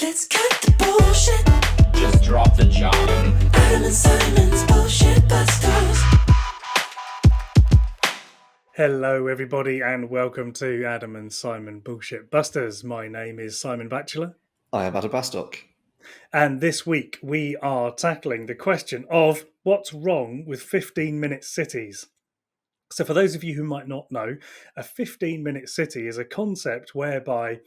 Let's cut the bullshit. Just drop the job. Adam and Simon's Bullshit Busters. Hello, everybody, and welcome to Adam and Simon Bullshit Busters. My name is Simon Batchelor, I am Adam Bastock. and this week we are tackling the question of what's wrong with 15-minute cities. So, for those of you who might not know, a 15-minute city is a concept whereby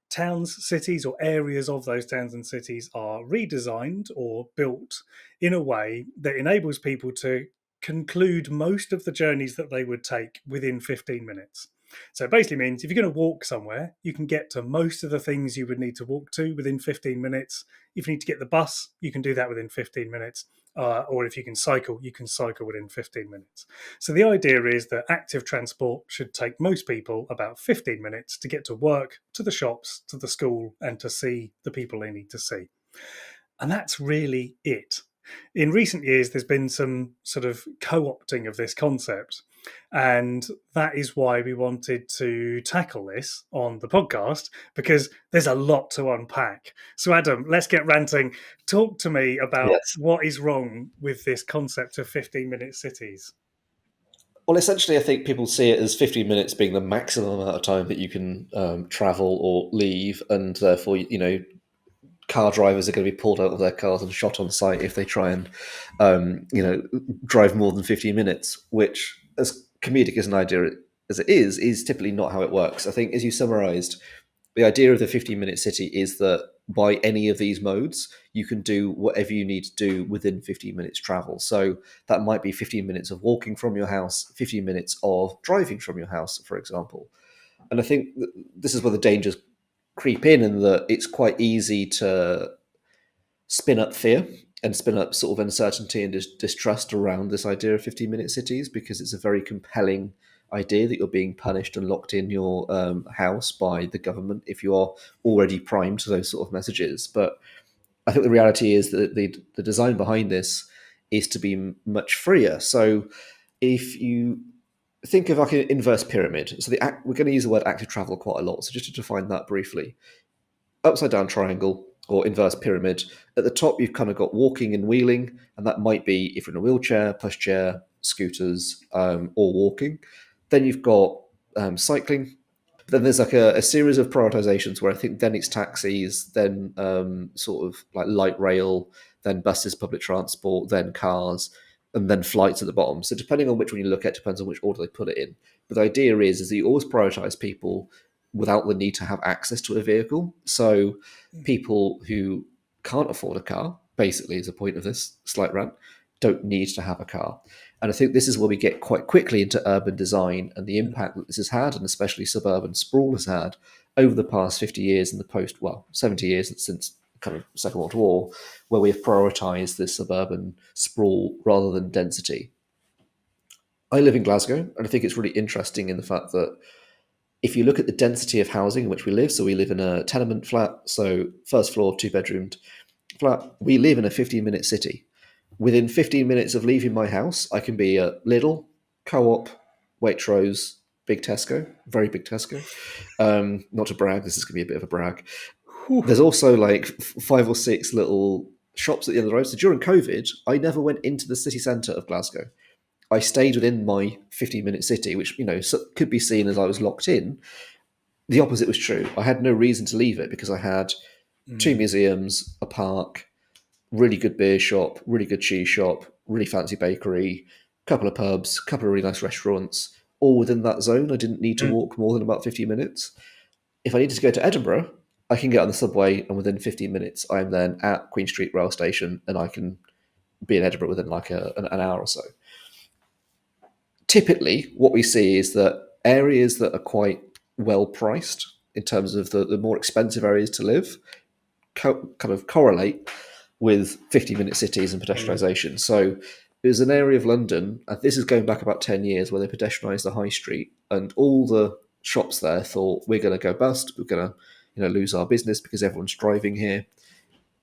towns, cities, or areas of those towns and cities are redesigned or built in a way that enables people to conclude most of the journeys that they would take within 15 minutes. So it basically means if you're going to walk somewhere, you can get to most of the things you would need to walk to within 15 minutes. If you need to get the bus, you can do that within 15 minutes. Or if you can cycle within 15 minutes. So the idea is that active transport should take most people about 15 minutes to get to work, to the shops, to the school, and to see the people they need to see. And that's really it. In recent years, there's been some sort of co-opting of this concept. And that is why we wanted to tackle this on the podcast, because there's a lot to unpack. So, Adam, let's get ranting. Talk to me about what is wrong with this concept of 15-minute cities. Well, essentially, I think people see it as 15 minutes being the maximum amount of time that you can travel or leave, and therefore, car drivers are going to be pulled out of their cars and shot on sight if they try and, drive more than 15 minutes, which, as comedic as an idea as it is typically not how it works. I think, as you summarised, the idea of the 15-minute city is that by any of these modes, you can do whatever you need to do within 15 minutes travel. So that might be 15 minutes of walking from your house, 15 minutes of driving from your house, for example. And I think this is where the dangers creep in that it's quite easy to spin up fear and spin up sort of uncertainty and distrust around this idea of 15-minute cities, because it's a very compelling idea that you're being punished and locked in your house by the government if you are already primed to those sort of messages. But I think the reality is that the design behind this is to be much freer. So if you think of like an inverse pyramid, so we're going to use the word active travel quite a lot. So just to define that briefly, upside down triangle or inverse pyramid. At the top, you've kind of got walking and wheeling, and that might be if you're in a wheelchair, pushchair, scooters, or walking. Then you've got cycling. Then there's like a series of prioritizations where I think then it's taxis, then sort of like light rail, then buses, public transport, then cars, and then flights at the bottom. So depending on which one you look at, depends on which order they put it in. But the idea is that you always prioritize people without the need to have access to a vehicle. So people who can't afford a car, basically is the point of this slight rant, don't need to have a car. And I think this is where we get quite quickly into urban design and the impact that this has had, and especially suburban sprawl has had over the past 50 years and 70 years since kind of Second World War, where we have prioritised this suburban sprawl rather than density. I live in Glasgow, and I think it's really interesting in the fact that if you look at the density of housing in which we live, so we live in a tenement flat, so first floor, 2-bedroomed flat, we live in a 15-minute city. Within 15 minutes of leaving my house, I can be at Lidl, Co-op, Waitrose, big Tesco, very big Tesco. Not to brag, this is going to be a bit of a brag. There's also like 5 or 6 little shops at the end of the road. So during COVID, I never went into the city centre of Glasgow. I stayed within my 15-minute city, which could be seen as I was locked in. The opposite was true. I had no reason to leave it because I had 2 museums, a park, really good beer shop, really good cheese shop, really fancy bakery, couple of pubs, couple of really nice restaurants, all within that zone. I didn't need to walk more than about 50 minutes. If I needed to go to Edinburgh, I can get on the subway, and within 15 minutes, I am then at Queen Street rail station, and I can be in Edinburgh within like an hour or so. Typically, what we see is that areas that are quite well priced in terms of the more expensive areas to live kind of correlate with 15-minute cities and pedestrianisation. So there's an area of London, and this is going back about 10 years, where they pedestrianised the high street, and all the shops there thought, we're going to go bust, we're going to lose our business because everyone's driving here.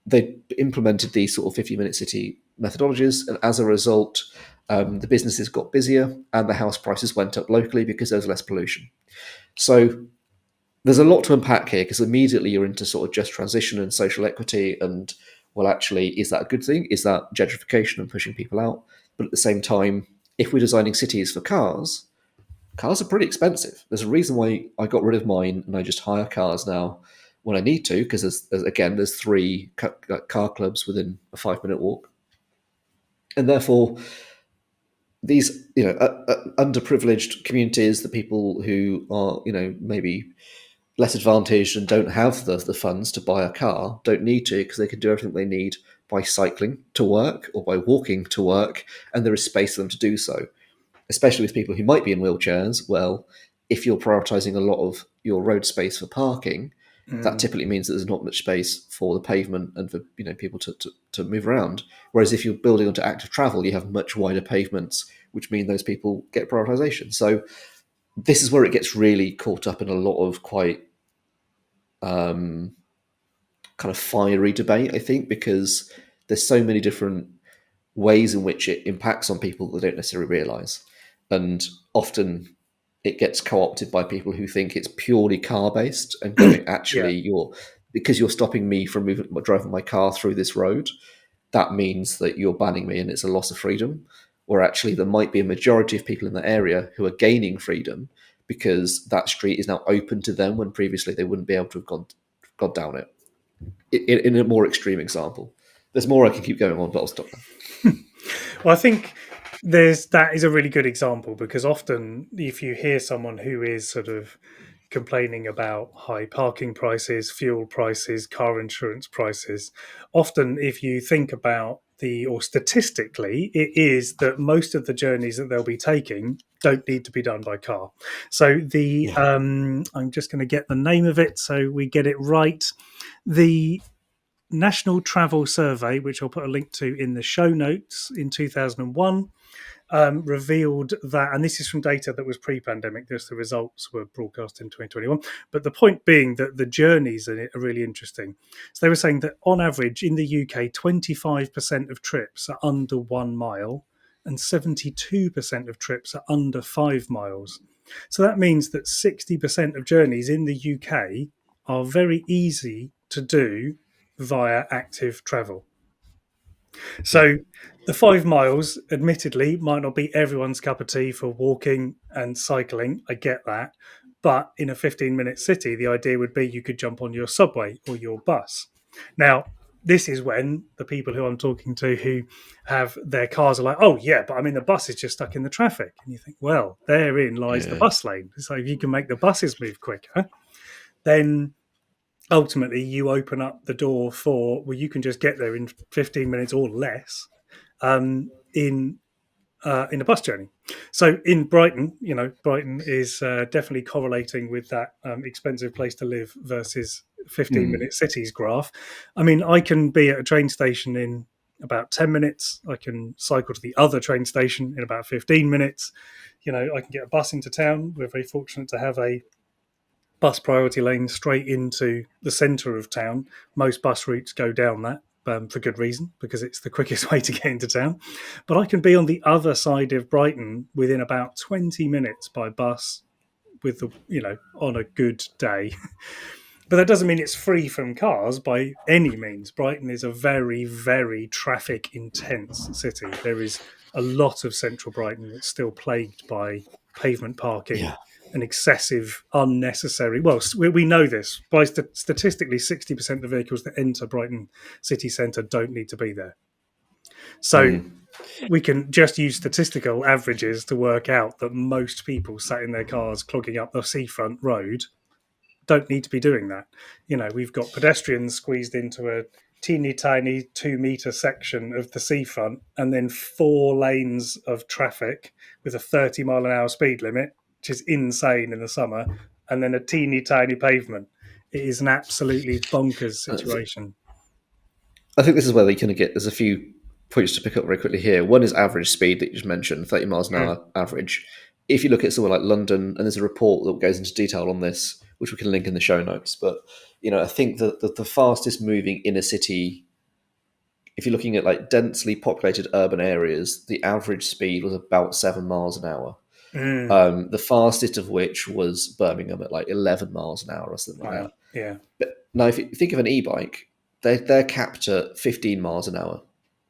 They implemented these sort of 15-minute city methodologies, and as a result, the businesses got busier and the house prices went up locally because there was less pollution. So there's a lot to unpack here because immediately you're into sort of just transition and social equity and, well, actually, is that a good thing? Is that gentrification and pushing people out? But at the same time, if we're designing cities for cars are pretty expensive. There's a reason why I got rid of mine and I just hire cars now when I need to, because there's three car clubs within a 5 minute walk, and therefore these underprivileged communities, the people who are maybe less advantaged and don't have the funds to buy a car, don't need to because they can do everything they need by cycling to work or by walking to work, and there is space for them to do so. Especially with people who might be in wheelchairs, well, if you're prioritizing a lot of your road space for parking, that typically means that there's not much space for the pavement and for people to move around. Whereas if you're building onto active travel, you have much wider pavements, which mean those people get prioritization. So this is where it gets really caught up in a lot of quite kind of fiery debate, I think, because there's so many different ways in which it impacts on people that they don't necessarily realize. And often it gets co-opted by people who think it's purely car based and going, Yeah. actually, because you're stopping me from driving my car through this road, that means that you're banning me and it's a loss of freedom. Or actually, there might be a majority of people in the area who are gaining freedom because that street is now open to them when previously they wouldn't be able to have gone down it. In a more extreme example. There's more I can keep going on, but I'll stop now. Well, I think that is a really good example, because often if you hear someone who is sort of complaining about high parking prices, fuel prices, car insurance prices, often if you think about or statistically, it is that most of the journeys that they'll be taking don't need to be done by car. So Yeah. I'm just going to get the name of it so we get it right. The National Travel Survey, which I'll put a link to in the show notes, in 2001, revealed that, and this is from data that was pre-pandemic, just the results were broadcast in 2021, but the point being that the journeys are really interesting. So they were saying that on average in the UK, 25% of trips are under 1 mile and 72% of trips are under 5 miles. So that means that 60% of journeys in the UK are very easy to do via active travel. Yeah. So the 5 miles, admittedly, might not be everyone's cup of tea for walking and cycling. I get that. But in a 15-minute city, the idea would be you could jump on your subway or your bus. Now, this is when the people who I'm talking to who have their cars are like, oh, yeah, but I mean, the bus is just stuck in the traffic. And you think, well, therein lies the Yeah. bus lane. So if you can make the buses move quicker, then ultimately you open up the door for, well, you can just get there in 15 minutes or less, in a bus journey. So in Brighton, Brighton is definitely correlating with that expensive place to live versus 15-minute cities graph. I mean, I can be at a train station in about 10 minutes. I can cycle to the other train station in about 15 minutes. I can get a bus into town. We're very fortunate to have a bus priority lane straight into the centre of town. Most bus routes go down that, for good reason, because it's the quickest way to get into town. But I can be on the other side of Brighton within about 20 minutes by bus, with on a good day. But that doesn't mean it's free from cars by any means. Brighton is a very, very traffic intense city. There is a lot of central Brighton that's still plagued by pavement parking Yeah. and excessive, unnecessary. Well, we know this by statistically, 60% of the vehicles that enter Brighton city centre don't need to be there. So we can just use statistical averages to work out that most people sat in their cars clogging up the seafront road don't need to be doing that. We've got pedestrians squeezed into a teeny tiny 2 meter section of the seafront, and then 4 lanes of traffic with a 30-mile-an-hour speed limit, which is insane in the summer, and then a teeny tiny pavement. It is an absolutely bonkers situation. I think this is where they kind of get. There's a few points to pick up very quickly here. One is average speed that you just mentioned, 30 miles an hour average. If you look at somewhere like London, and there's a report that goes into detail on this, which we can link in the show notes. But I think that the fastest moving inner city, if you're looking at like densely populated urban areas, the average speed was about 7 miles an hour. The fastest of which was Birmingham at like 11 miles an hour or something like Wow. that. Yeah. But now, if you think of an e-bike, they're capped at 15 miles an hour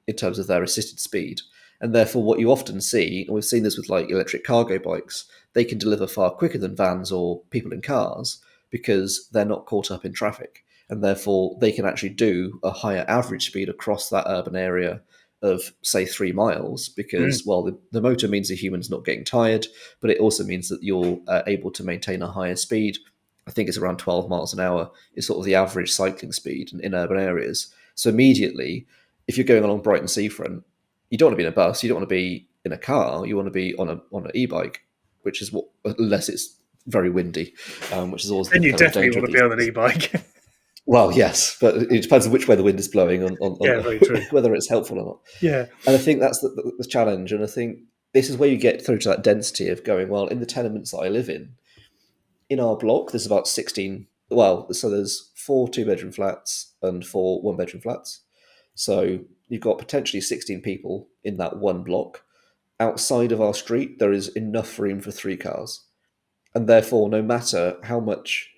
in terms of their assisted speed. And therefore, what you often see, and we've seen this with like electric cargo bikes, they can deliver far quicker than vans or people in cars because they're not caught up in traffic. And therefore, they can actually do a higher average speed across that urban area of, say, 3 miles because, well, the motor means the human's not getting tired, but it also means that you're able to maintain a higher speed. I think it's around 12 miles an hour is sort of the average cycling speed in urban areas. So immediately, if you're going along Brighton seafront, you don't want to be in a bus, you don't want to be in a car, you want to be on an e-bike, which is what, unless it's very windy, which is always Then you kind of the definitely danger want of to be these on an things. e-bike. Well, yes, but it depends on which way the wind is blowing Yeah, on very true. whether it's helpful or not. Yeah. And I think that's the challenge. And I think this is where you get through to that density of going, well, in the tenements that I live in our block, there's about 16. Well, so there's 4 2-bedroom flats and 4 1-bedroom flats. So you've got potentially 16 people in that one block. Outside of our street, there is enough room for 3 cars. And therefore, no matter how much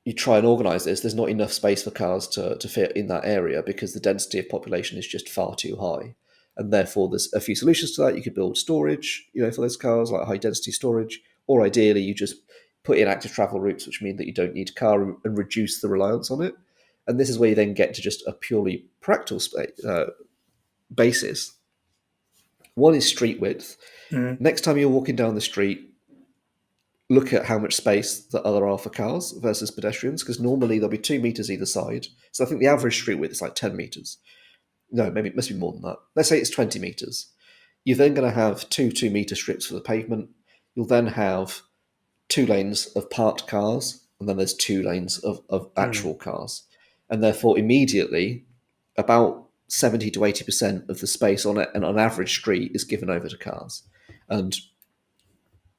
you try and organise this, there's not enough space for cars to fit in that area because the density of population is just far too high. And therefore, there's a few solutions to that. You could build storage, for those cars, like high density storage, or ideally, you just put in active travel routes, which mean that you don't need a car and reduce the reliance on it. And this is where you then get to just a purely practical basis. One is street width. Next time you're walking down the street, look at how much space that there are for cars versus pedestrians, because normally there'll be 2 meters either side. So I think the average street width is like 10 meters. No, maybe it must be more than that. Let's say it's 20 meters. You're then going to have 2 2-meter strips for the pavement. You'll then have 2 lanes of parked cars, and then there's 2 lanes of actual cars. And therefore, immediately, about 70 to 80% of the space on it and on average street is given over to cars. And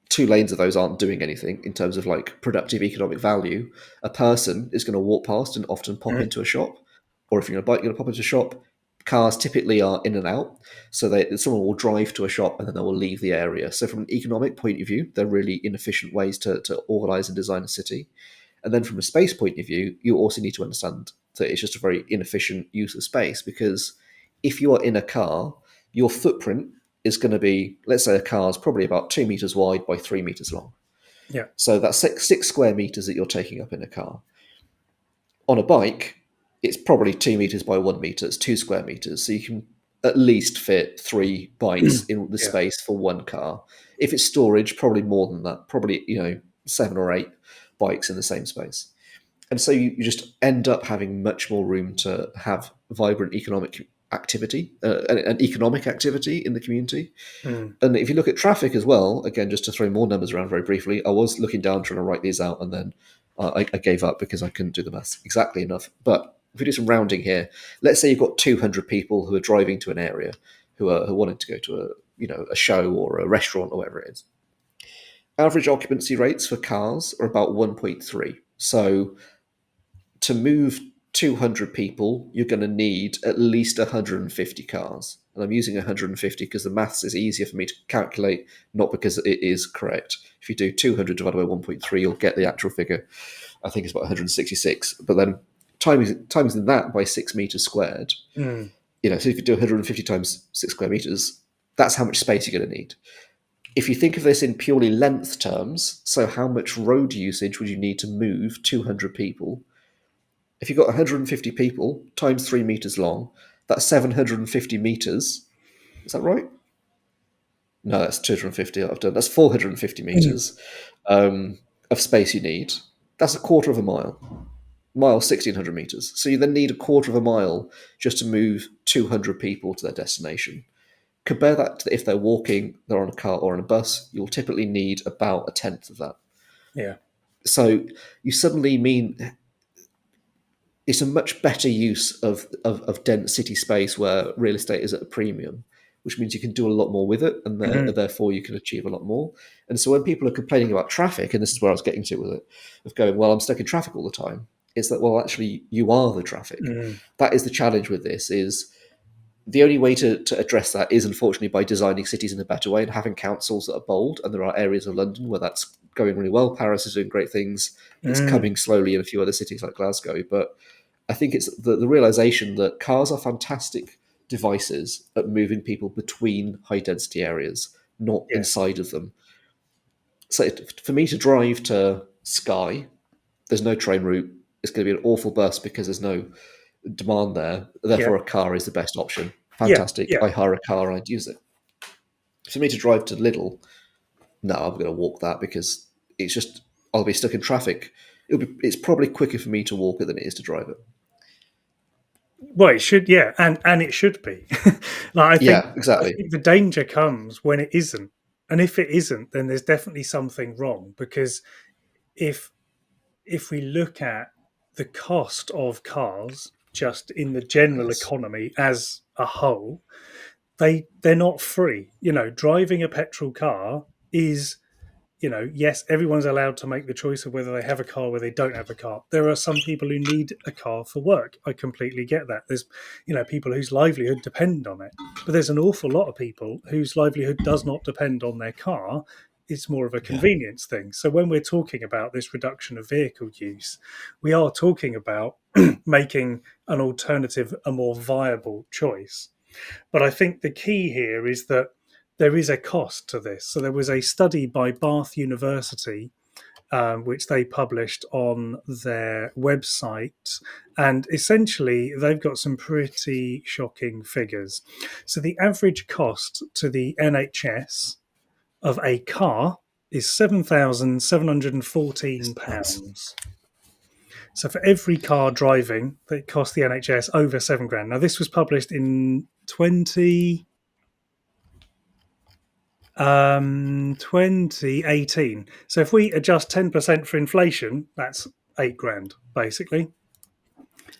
2 lanes of those aren't doing anything in terms of like productive economic value. A person is going to walk past and often pop into a shop, or if you're on a bike, you're going to pop into a shop. Cars typically are in and out, so someone will drive to a shop and then they will leave the area. So from an economic point of view, they're really inefficient ways to organise and design a city. And then from a space point of view, you also need to understand that it's just a very inefficient use of space because if you are in a car, your footprint is going to be, let's say a car is probably about 2 meters wide by 3 meters long. Yeah. So that's six square meters that you're taking up in a car. On a bike, it's probably 2 meters by 1 meter. It's 2 square meters. So you can at least fit 3 bikes in the space for one car. If it's storage, probably more than that. Probably, 7 or 8 bikes in the same space. And so you just end up having much more room to have vibrant economic activity, an economic activity in the community. And if you look at traffic as well, again, just to throw more numbers around very briefly, I was looking down trying to write these out, and then I gave up because I couldn't do the maths exactly enough. But if we do some rounding here, let's say you've got 200 people who are driving to an area who wanted to go to a show or a restaurant or whatever it is. Average occupancy rates for cars are about 1.3. So to move 200 people, you're going to need at least 150 cars. And I'm using 150 because the maths is easier for me to calculate, not because it is correct. If you do 200 divided by 1.3, you'll get the actual figure. I think it's about 166. But then times that by 6 meters squared, so if you do 150 times 6 square meters, that's how much space you're going to need. If you think of this in purely length terms, so how much road usage would you need to move 200 people? If you've got 150 people times 3 meters long, that's 750 meters. Is that right? No, that's 250. I've done. That's 450 meters of space you need. That's a quarter of a mile. Mile 1,600 meters. So you then need a quarter of a mile just to move 200 people to their destination. Compare that to if they're walking, they're on a car or on a bus, you'll typically need about a tenth of that. Yeah. So you suddenly mean it's a much better use of dense city space where real estate is at a premium, which means you can do a lot more with it, and therefore you can achieve a lot more. And so when people are complaining about traffic, and this is where I was getting to with it, of going, well, I'm stuck in traffic all the time, it's that, well, actually, you are the traffic. That is the challenge with this, is the only way to address that is unfortunately by designing cities in a better way and having councils that are bold. And there are areas of London where that's going really well. Paris is doing great things. It's Mm, coming slowly in a few other cities like Glasgow. But I think it's the realization that cars are fantastic devices at moving people between high density areas, not yeah, inside of them. So for me to drive to Skye, there's no train route. It's going to be an awful bus because there's no demand there. yeah, Therefore, a car is the best option. yeah, Fantastic. yeah. I hire a car and I'd use it. For me to drive to Lidl, no, I'm going to walk that because it's just I'll be stuck in traffic. It's probably quicker for me to walk it than it is to drive it. Well, it should, yeah, and it should be. Like Yeah, I exactly. think the danger comes when it isn't, and if it isn't, then there's definitely something wrong. Because if if we look at the cost of cars just in the general Yes. economy as a whole, they're not free. You know, driving a petrol car is, you know, yes, everyone's allowed to make the choice of whether they have a car or whether they don't have a car. There are some people who need a car for work. I completely get that. There's, you know, people whose livelihood depend on it. But there's an awful lot of people whose livelihood does not depend on their car. It's more of a Yeah. convenience thing. So when we're talking about this reduction of vehicle use, we are talking about making an alternative a more viable choice. But I think the key here is that there is a cost to this. So there was a study by Bath University, which they published on their website. And essentially, they've got some pretty shocking figures. So the average cost to the NHS of a car is Nuts. £7,714. So for every car driving, that cost the NHS over 7 grand. Now, this was published in 2018. So if we adjust 10% for inflation, that's 8 grand, basically.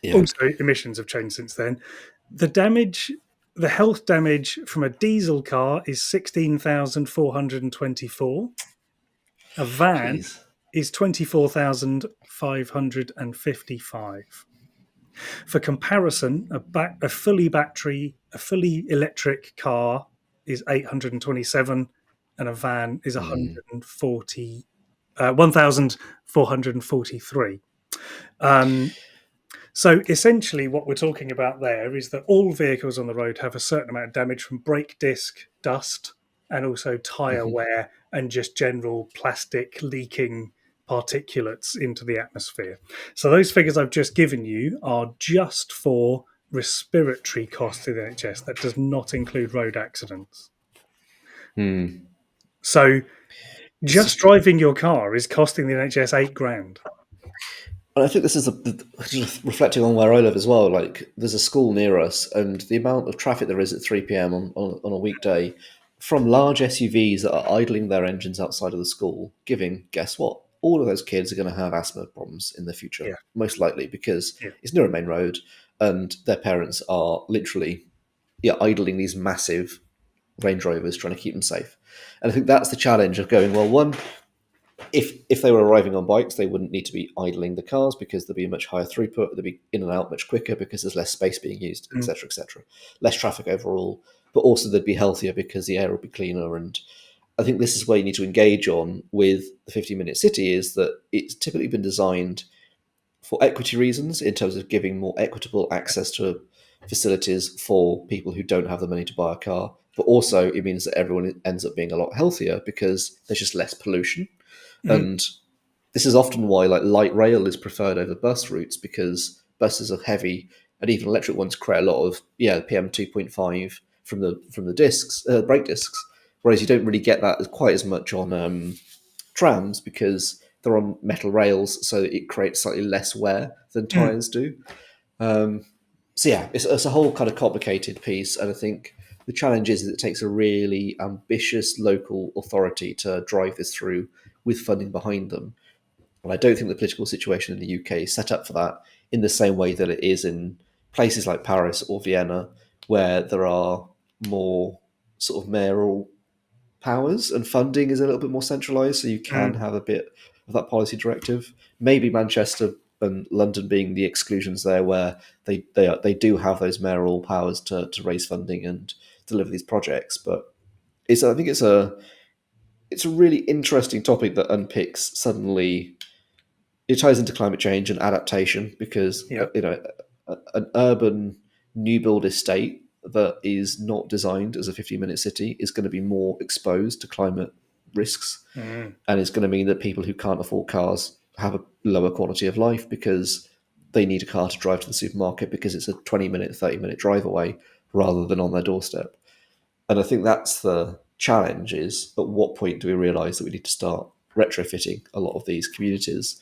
Yeah. Also, emissions have changed since then. The damage, the health damage from a diesel car is 16,424. A van Jeez. is 24,555. For comparison, a fully electric car is 827, and a van is 1,443. Um, so essentially, what we're talking about there is that all vehicles on the road have a certain amount of damage from brake disc dust and also tyre wear and just general plastic leaking particulates into the atmosphere. So those figures I've just given you are just for respiratory costs in the NHS. That does not include road accidents. Hmm. So It's just just driving your car is costing the NHS 8 grand. And I think this is just reflecting on where I live as well. Like, there's a school near us, and the amount of traffic there is at 3 p.m. On a weekday from large SUVs that are idling their engines outside of the school, giving, guess what? All of those kids are going to have asthma problems in the future, Yeah, most likely, because yeah. it's near a main road and their parents are literally idling these massive Range Rovers trying to keep them safe. And I think that's the challenge of going, well, one, if they were arriving on bikes, they wouldn't need to be idling the cars because there'd be a much higher throughput. They'd be in and out much quicker because there's less space being used, Mm, etc., etc. Less traffic overall, but also they'd be healthier because the air would be cleaner. And I think this is where you need to engage on with the 15-minute city is that it's typically been designed for equity reasons in terms of giving more equitable access to facilities for people who don't have the money to buy a car. But also, it means that everyone ends up being a lot healthier because there's just less pollution. mm, And this is often why like light rail is preferred over bus routes because buses are heavy and even electric ones create a lot of PM2.5 from the discs brake discs, whereas you don't really get that quite as much on trams because they're on metal rails, so it creates slightly less wear than mm. tires do. So yeah, it's a whole kind of complicated piece, and I think the challenge is that it takes a really ambitious local authority to drive this through with funding behind them. And I don't think the political situation in the UK is set up for that in the same way that it is in places like Paris or Vienna, where there are more sort of mayoral powers and funding is a little bit more centralised, so you can Mm. have a bit of that policy directive. Maybe Manchester and London being the exclusions there, where they do have those mayoral powers to raise funding and deliver these projects. But I think it's a really interesting topic that unpicks suddenly. It ties into climate change and adaptation because Yeah. an urban new build estate that is not designed as a 15-minute city is going to be more exposed to climate risks, Mm. and it's going to mean that people who can't afford cars have a lower quality of life because they need a car to drive to the supermarket because it's a 20-minute, 30-minute drive away rather than on their doorstep. And I think that's the challenge: is at what point do we realize that we need to start retrofitting a lot of these communities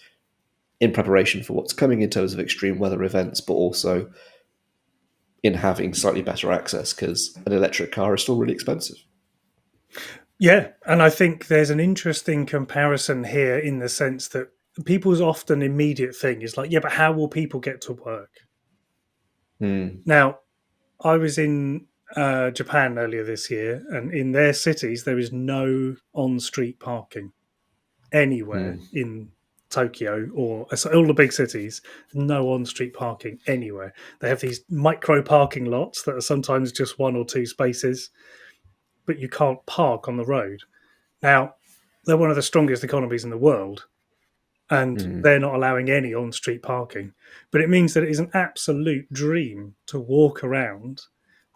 in preparation for what's coming in terms of extreme weather events, but also in having slightly better access, because an electric car is still really expensive. Yeah, and I think there's an interesting comparison here in the sense that people's often immediate thing is like, yeah, but how will people get to work? Mm, Now, I was in Japan earlier this year, and in their cities, there is no on street parking anywhere mm, in Tokyo or so all the big cities. No on street parking anywhere. They have these micro parking lots that are sometimes just one or two spaces, but you can't park on the road. Now, they're one of the strongest economies in the world, and mm. they're not allowing any on street parking. But it means that it is an absolute dream to walk around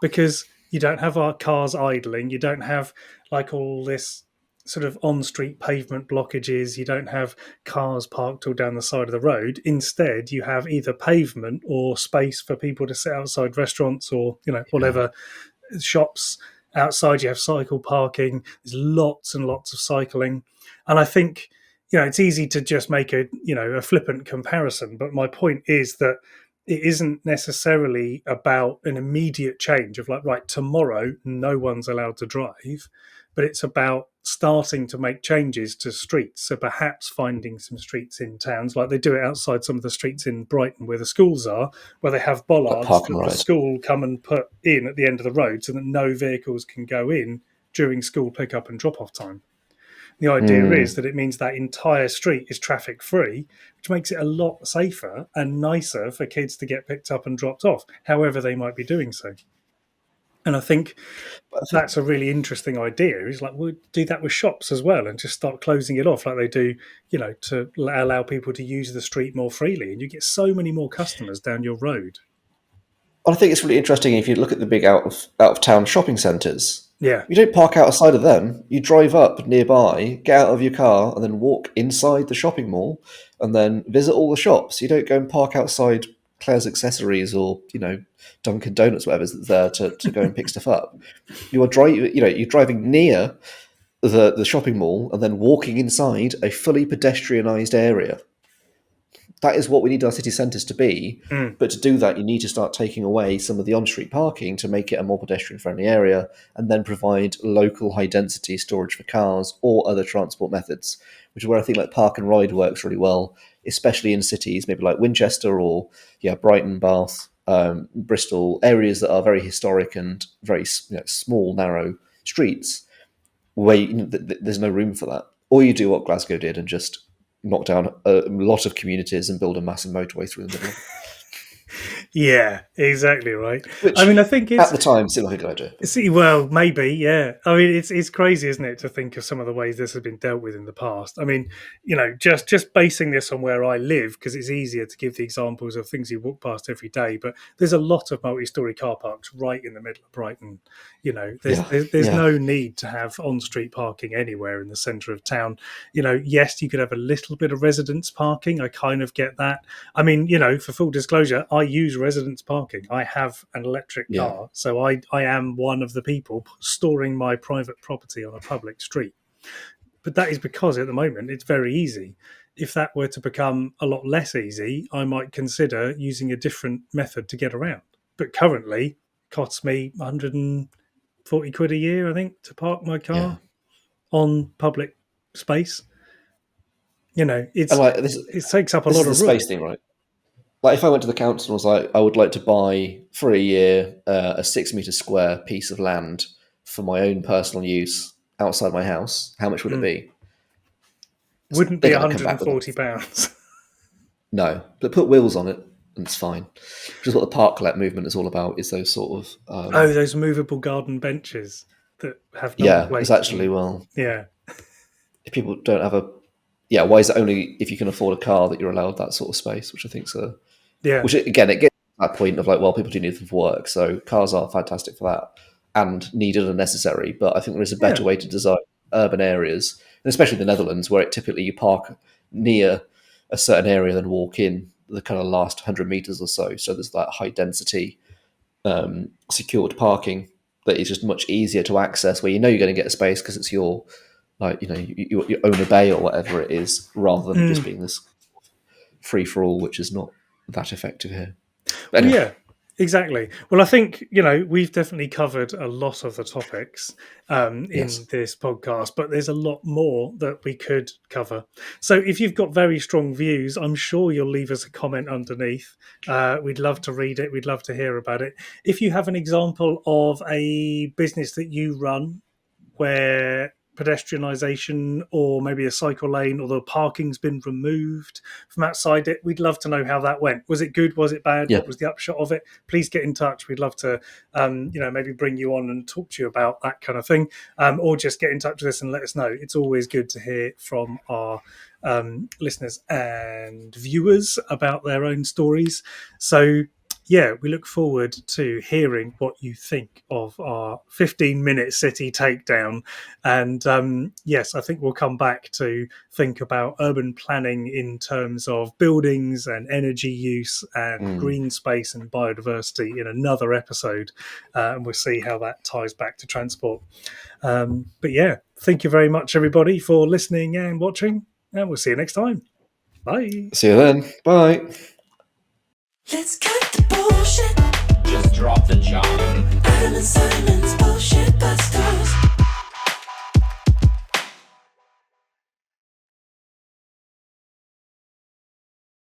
because you don't have our cars idling, you don't have like all this sort of on street pavement blockages, you don't have cars parked all down the side of the road. Instead, you have either pavement or space for people to sit outside restaurants or, Yeah. whatever shops outside. You have cycle parking. There's lots and lots of cycling, and I think it's easy to just make a flippant comparison. But my point is that it isn't necessarily about an immediate change of like, right, tomorrow no one's allowed to drive, but it's about starting to make changes to streets. So perhaps finding some streets in towns, like they do it outside some of the streets in Brighton where the schools are, where they have Like bollards park and that the ride. school come and put in at the end of the road so that no vehicles can go in during school pickup and drop off time. The idea is Mm. that it means that entire street is traffic free, which makes it a lot safer and nicer for kids to get picked up and dropped off, however they might be doing so. And I think But I think, that's a really interesting idea. Is like we'll do that with shops as well, and just start closing it off like they do, to allow people to use the street more freely, and you get so many more customers down your road. I think it's really interesting if you look at the big out of town shopping centres. Yeah, You don't park outside of them. You drive up nearby, get out of your car, and then walk inside the shopping mall, and then visit all the shops. You don't go and park outside Claire's Accessories or Dunkin' Donuts, whatever's there to go and pick stuff up. You're driving near the shopping mall and then walking inside a fully pedestrianised area. That is what we need our city centres to be. mm, But to do that, you need to start taking away some of the on-street parking to make it a more pedestrian-friendly area, and then provide local high-density storage for cars or other transport methods, which is where I think like park and ride works really well, especially in cities maybe like Winchester or Brighton, Bath, Bristol, areas that are very historic and very small, narrow streets where there's no room for that. Or you do what Glasgow did and just knock down a lot of communities and build a massive motorway through the middle of it. yeah, exactly right. I Which, mean, I think at it's the time, seemed like a good idea. But See, well, maybe, yeah. I mean, it's crazy, isn't it, to think of some of the ways this has been dealt with in the past. I mean, just basing this on where I live, because it's easier to give the examples of things you walk past every day. But there's a lot of multi-story car parks right in the middle of Brighton. There's yeah, there's yeah, no need to have on-street parking anywhere in the centre of town. Yes, you could have a little bit of residence parking. I kind of get that. I mean, for full disclosure, I use residence parking. I have an electric yeah, car, so I am one of the people storing my private property on a public street. But that is because at the moment it's very easy. If that were to become a lot less easy, I might consider using a different method to get around. But currently, it costs me 140 quid a year, I think, to park my yeah. car on public space. And It's like this, it takes up a this is lot the of room. space thing, right? Like if I went to the council and was like, I would like to buy for a year a 6 meter square piece of land for my own personal use outside my house, how much would it Mm. be? Wouldn't They're be going to come back with £140. No, but put wheels on it and it's fine. Which is what the parklet movement is all about. Is those sort of Those movable garden benches that have number yeah. It's plates. actually Yeah, if people don't have why is it only if you can afford a car that you're allowed that sort of space? Which I think's yeah, which again it gets to that point of like, well, people do need them for work, so cars are fantastic for that and needed and necessary. But I think there is a better yeah. way to design urban areas, and especially the Netherlands, where it typically you park near a certain area, then walk in the kind of last 100 meters or so. So there's that high density secured parking that is just much easier to access, where you know you're going to get a space because it's your like you own a bay or whatever it is, rather than just being this free for all, which is not that effective here. But Well, anyway, yeah, exactly. Well, I think, we've definitely covered a lot of the topics in yes, this podcast, but there's a lot more that we could cover. So if you've got very strong views, I'm sure you'll leave us a comment underneath. We'd love to read it. We'd love to hear about it. If you have an example of a business that you run where pedestrianisation or maybe a cycle lane or the parking's been removed from outside it, we'd love to know how that went. Was it good? Was it bad? yeah, What was the upshot of it? Please get in touch. We'd love to maybe bring you on and talk to you about that kind of thing, or just get in touch with us and let us know. It's always good to hear from our listeners and viewers about their own stories. So yeah, we look forward to hearing what you think of our 15-minute city takedown. And yes, I think we'll come back to think about urban planning in terms of buildings and energy use and green space and biodiversity in another episode. And we'll see how that ties back to transport. But yeah, thank you very much, everybody, for listening and watching. And we'll see you next time. Bye. see you then. Bye. Let's cut the bullshit. Just drop the job. Alan Simon's bullshit